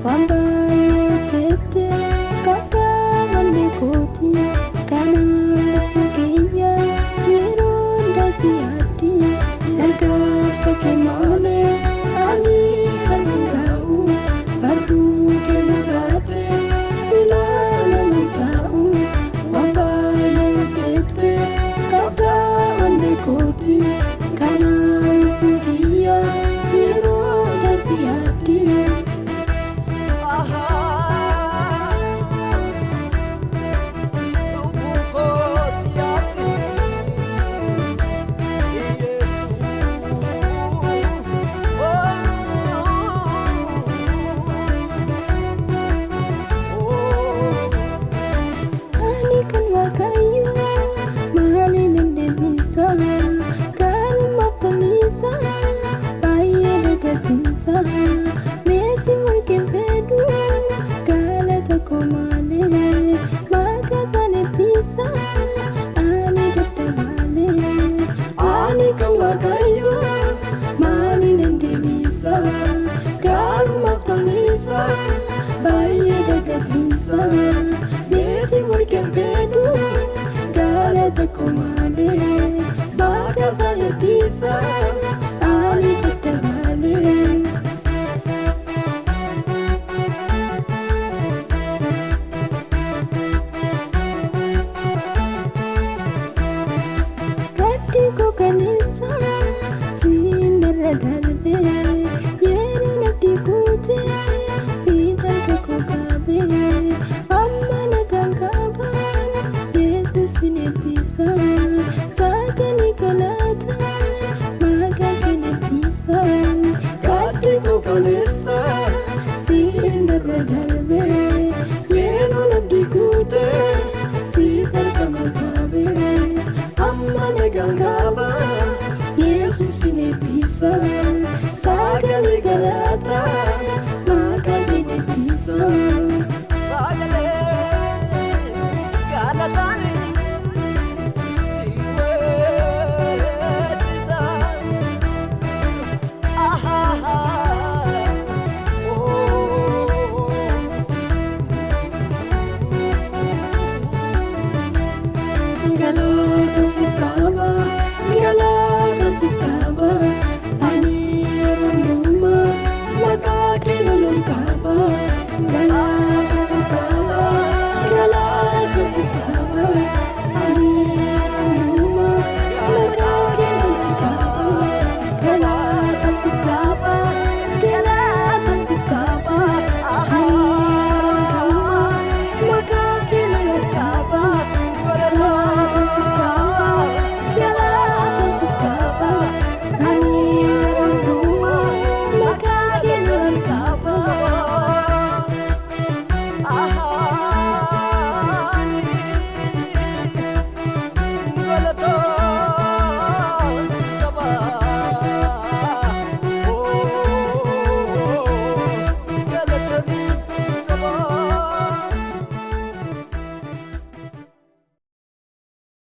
Wambayo tete kaka mande koti kana puginya mironda siati ergap sakemane ani kalungau badu kelurate silana mutau Wambayo tete kaka mande koti kana puginya mironda siati Meti mungkin bedu kala takomale maka sane bisa ani detabale ani kawagayo mani nende bisa karma tanisa baye degatisa meti mungkin bedu kala takomale